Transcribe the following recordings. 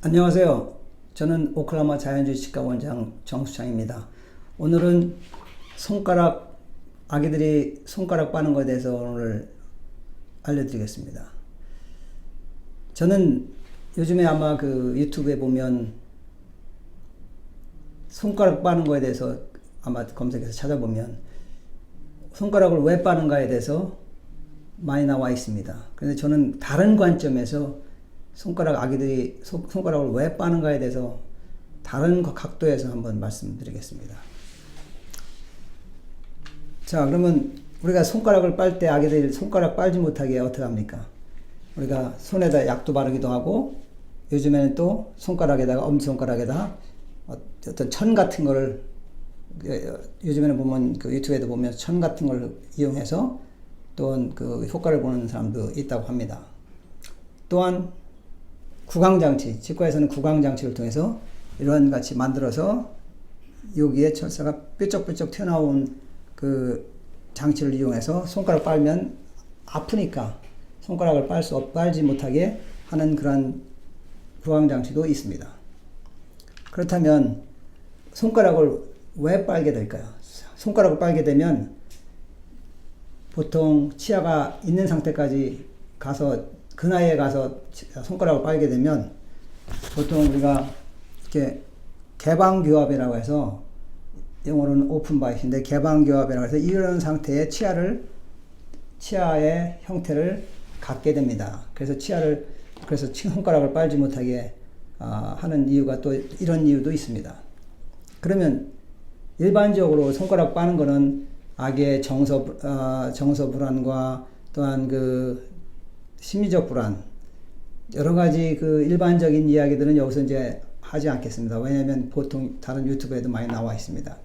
안녕하세요. 저는 오클라호마 자연주의 치과 원장 정수창입니다. 오늘은 아기들이 손가락 빠는 것에 대해서 오늘 알려드리겠습니다. 저는 요즘에 아마 유튜브에 보면 손가락 빠는 것에 대해서 아마 검색해서 찾아보면 손가락을 왜 빠는가에 대해서 많이 나와 있습니다. 그런데 저는 다른 관점에서 아기들이 손가락을 왜 빠는가에 대해서 다른 각도에서 한번 말씀드리겠습니다. 자, 그러면 우리가 손가락을 빨 때 아기들이 손가락 빨지 못하게 어떻게 합니까? 우리가 손에다 약도 바르기도 하고, 요즘에는 또 엄지손가락에다 어떤 천 같은 거를, 요즘에는 보면 유튜브에도 보면 천 같은 걸 이용해서 또한 효과를 보는 사람도 있다고 합니다. 또한 구강장치, 치과에서는 구강장치를 통해서 이런 같이 만들어서 여기에 철사가 뾰족뾰족 튀어나온 장치를 이용해서 손가락 빨면 아프니까 손가락을 빨지 못하게 하는 그런 구강장치도 있습니다. 그렇다면 손가락을 왜 빨게 될까요? 손가락을 빨게 되면 보통 치아가 있는 상태까지 그 나이에 가서 손가락을 빨게 되면 보통 우리가 이렇게 개방교합이라고 해서 영어로는 오픈 바이트인데 개방교합이라고 해서 이런 상태의 치아의 형태를 갖게 됩니다. 그래서 손가락을 빨지 못하게 하는 이유가 또 이런 이유도 있습니다. 그러면 일반적으로 손가락 빠는 거는 아기의 정서 불안과 또한 심리적 불안, 여러 가지 일반적인 이야기들은 여기서 이제 하지 않겠습니다. 왜냐하면 보통 다른 유튜브에도 많이 나와 있습니다.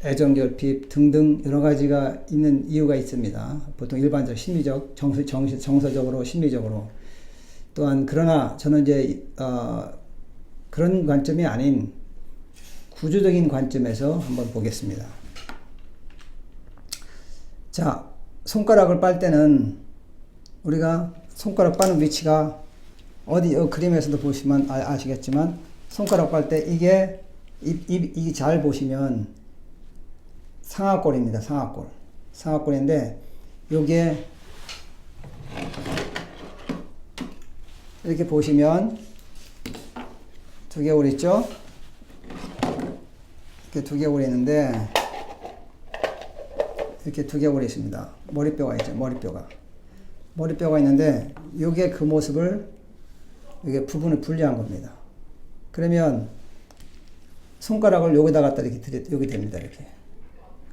애정결핍 등등 여러 가지가 있는 이유가 있습니다. 보통 일반적 심리적, 정서적으로, 심리적으로. 또한 그러나 저는 이제 그런 관점이 아닌 구조적인 관점에서 한번 보겠습니다. 자, 손가락을 빨 때는 우리가 손가락 빠는 위치가 그림에서도 보시면 아시겠지만 손가락 빨 때 이게 잘 보시면 상악골입니다. 상악골인데 요게 이렇게 보시면 두개골 있죠? 이렇게 두개골이 있는데 이렇게 두개골이 있습니다. 머리뼈가 있죠. 머리뼈가 있는데 요게 그 모습을 이게 부분을 분리한 겁니다. 그러면 손가락을 여기다 갖다 이렇게 여기 됩니다. 이렇게.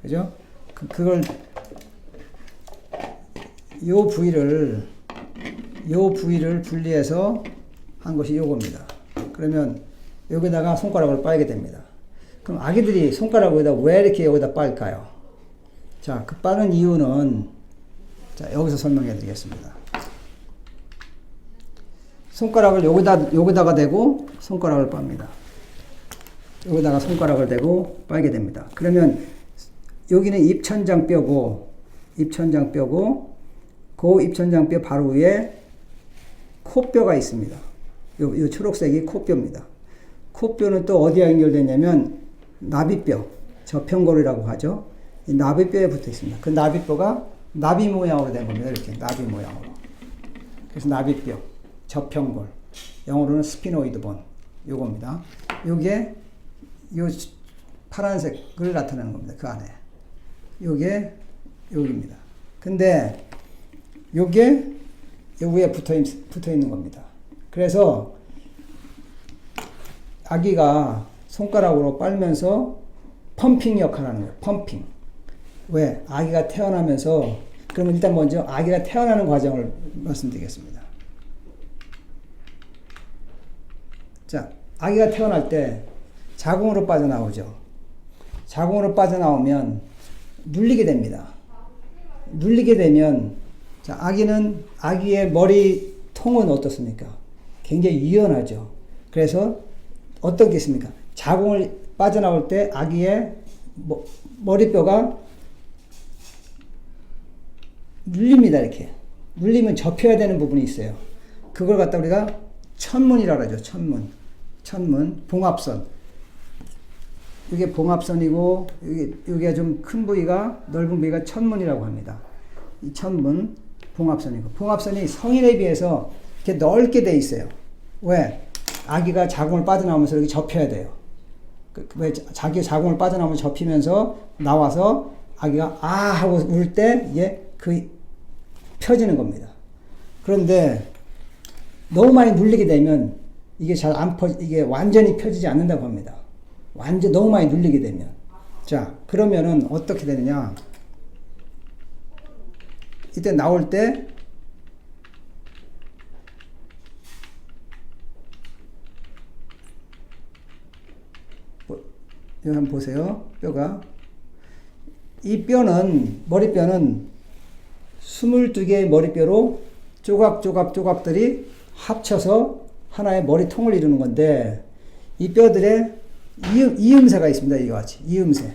그죠? 그걸 요 부위를 분리해서 한 것이 요겁니다. 그러면 여기다가 손가락을 빨게 됩니다. 그럼 아기들이 손가락을 왜 이렇게 여기다 빨까요? 자, 빠는 이유는 여기서 설명해 드리겠습니다. 손가락을 여기다가 대고 손가락을 빱니다. 여기다가 손가락을 대고 빨게 됩니다. 그러면 여기는 입천장뼈고 그 입천장뼈 바로 위에 코뼈가 있습니다. 요 초록색이 코뼈입니다. 코뼈는 또 어디에 연결되냐면 나비뼈, 저평골이라고 하죠. 이 나비뼈에 붙어 있습니다. 그 나비뼈가 나비 모양으로 된 겁니다. 이렇게 나비 모양으로. 그래서 나비뼈, 저평골, 영어로는 스피노이드 본, 요겁니다. 요게 요 파란색을 나타내는 겁니다. 그 안에. 요게 여기입니다. 근데 요게 요 위에 붙어 있는 겁니다. 그래서 아기가 손가락으로 빨면서 펌핑 역할을 하는 거예요. 펌핑. 왜? 아기가 태어나면서, 그러면 일단 먼저 아기가 태어나는 과정을 말씀드리겠습니다. 자, 아기가 태어날 때 자궁으로 빠져나오죠. 자궁으로 빠져나오면 눌리게 됩니다. 눌리게 되면, 자, 아기의 머리통은 어떻습니까? 굉장히 유연하죠. 그래서 어떤 게 있습니까? 자궁을 빠져나올 때 아기의 머리뼈가 눌립니다. 이렇게. 눌리면 접혀야 되는 부분이 있어요. 그걸 갖다 우리가 천문이라 그러죠. 천문, 봉합선. 이게 봉합선이고, 여기가 좀 큰 부위가, 넓은 부위가 천문이라고 합니다. 이 천문, 봉합선이고. 봉합선이 성인에 비해서 이렇게 넓게 돼 있어요. 왜? 아기가 자궁을 빠져나오면서 이렇게 접혀야 돼요. 왜 자기 자궁을 빠져나오면서 접히면서 나와서 아기가 아 하고 울 때 이게 펴지는 겁니다. 그런데 너무 많이 눌리게 되면 이게 잘 안 이게 완전히 펴지지 않는다고 합니다. 너무 많이 눌리게 되면. 자, 그러면은 어떻게 되느냐? 이때 나올 때 여기 한번 보세요. 뼈가. 이 뼈는, 머리뼈는 22개의 머리뼈로 조각들이 합쳐서 하나의 머리통을 이루는 건데, 이 뼈들의 이음새가 있습니다. 이와 같이. 이음새가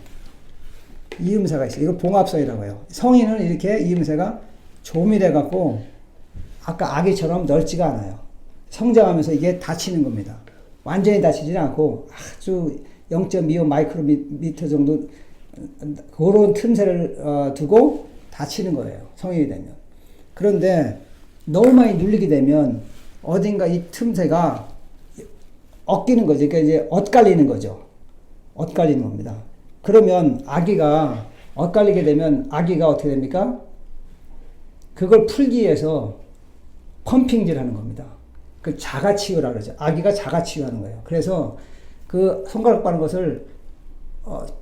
있어요. 이걸 봉합선이라고 해요. 성인은 이렇게 이음새가 조밀해갖고, 아까 아기처럼 넓지가 않아요. 성장하면서 이게 닫히는 겁니다. 완전히 닫히지는 않고, 아주 0.25 마이크로미터 정도, 그런 틈새를 두고 닫히는 거예요. 성인이 되면. 그런데 너무 많이 눌리게 되면 어딘가 이 틈새가 엇기는 거죠. 그러니까 이제 엇갈리는 거죠. 엇갈리는 겁니다. 그러면 아기가 엇갈리게 되면 아기가 어떻게 됩니까? 그걸 풀기 위해서 펌핑질 하는 겁니다. 그 자가치유라 그러죠. 아기가 자가치유하는 거예요. 그래서 그 손가락 빠는 것을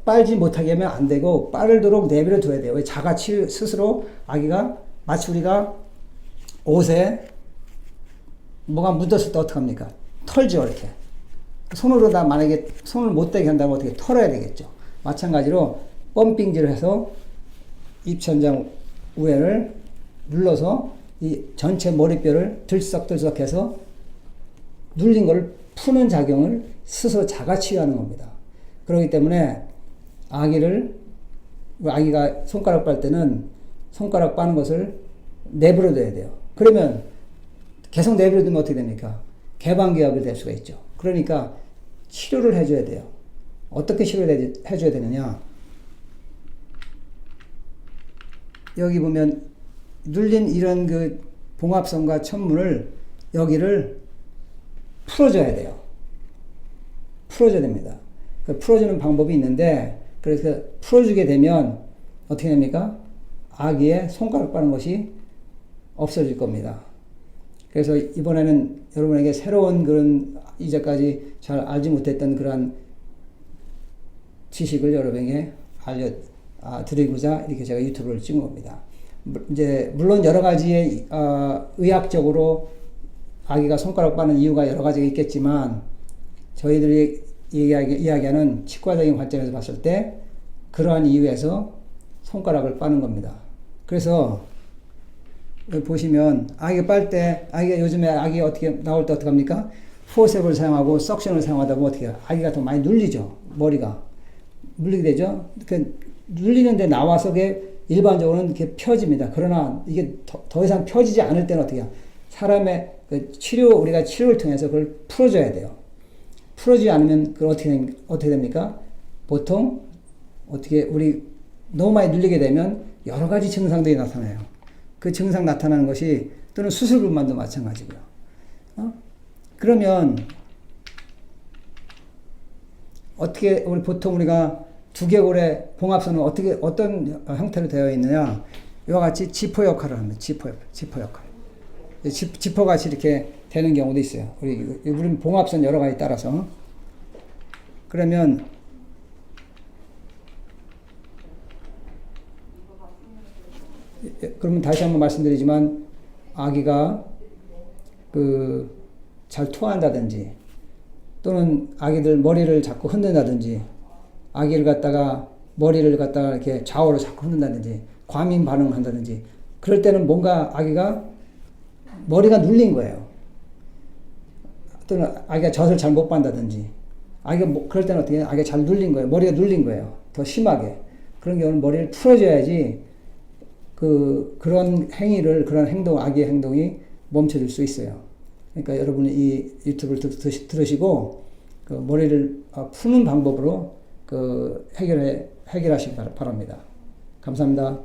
빨지 못하게 하면 안 되고 빠르도록 내버려 둬야 돼요. 왜 자가치유 스스로 아기가 마치 우리가 옷에 뭐가 묻었을 때 어떡합니까? 털죠, 이렇게. 손으로 다 만약에 손을 못 대게 한다면 어떻게 털어야 되겠죠. 마찬가지로 펌핑질을 해서 입천장 우회를 눌러서 이 전체 머리뼈를 들썩들썩해서 눌린 걸 푸는 작용을 스스로 자가치유하는 겁니다. 그렇기 때문에 아기가 손가락 빨 때는 손가락 빠는 것을 내버려 둬야 돼요. 그러면 계속 내버려 두면 어떻게 됩니까? 개방기압이 될 수가 있죠. 그러니까 치료를 해줘야 돼요. 어떻게 치료를 해줘야 되느냐? 여기 보면 눌린 이런 그 봉합선과 천문을 여기를 풀어줘야 돼요. 풀어줘야 됩니다. 그 풀어주는 방법이 있는데, 그래서 풀어주게 되면 어떻게 됩니까? 아기의 손가락 빠는 것이 없어질 겁니다. 그래서 이번에는 여러분에게 새로운 그런 이제까지 잘 알지 못했던 그러한 지식을 여러분에게 드리고자 이렇게 제가 유튜브를 찍은 겁니다. 이제 물론 여러 가지의 의학적으로 아기가 손가락 빠는 이유가 여러 가지가 있겠지만, 저희들이 이야기하는 치과적인 관점에서 봤을 때 그러한 이유에서 손가락을 빠는 겁니다. 그래서 여기 보시면 아기가 빨 때, 아기가 요즘에 아기 어떻게 나올 때 어떻게 합니까? 포셉을 사용하고 석션을 사용하다 보면 어떻게 해요? 아기가 더 많이 눌리죠. 머리가 눌리게 되죠. 그 눌리는데 나와서 그게 일반적으로는 이렇게 펴집니다. 그러나 이게 더 이상 펴지지 않을 때는 어떻게 해요? 사람의 그 우리가 치료를 통해서 그걸 풀어줘야 돼요. 풀어주지 않으면 그 어떻게 됩니까? 보통 우리 너무 많이 눌리게 되면 여러 가지 증상들이 나타나요. 그 증상 나타나는 것이 또는 수술불만도 마찬가지고요. 그러면 보통 우리가 두개골의 봉합선은 어떤 형태로 되어 있느냐? 이와 같이 지퍼 역할을 합니다. 지퍼 역할. 지퍼같이 이렇게 되는 경우도 있어요. 우리는 봉합선 여러 가지 따라서. 그러면 그러면 다시 한번 말씀드리지만, 아기가 잘 토한다든지, 또는 아기들 머리를 자꾸 흔든다든지, 머리를 갖다가 이렇게 좌우로 자꾸 흔든다든지, 과민 반응을 한다든지, 그럴 때는 뭔가 아기가 머리가 눌린 거예요. 또는 아기가 젖을 잘 못 빤다든지, 그럴 때는 어떻게 해요? 아기가 잘 눌린 거예요. 머리가 눌린 거예요. 더 심하게. 그런 경우는 머리를 풀어줘야지 그런 행위를, 그런 행동, 아기의 행동이 멈춰질 수 있어요. 그러니까 여러분이 이 유튜브를 들으시고 그 머리를 푸는 방법으로 그 해결하시기 바랍니다. 감사합니다.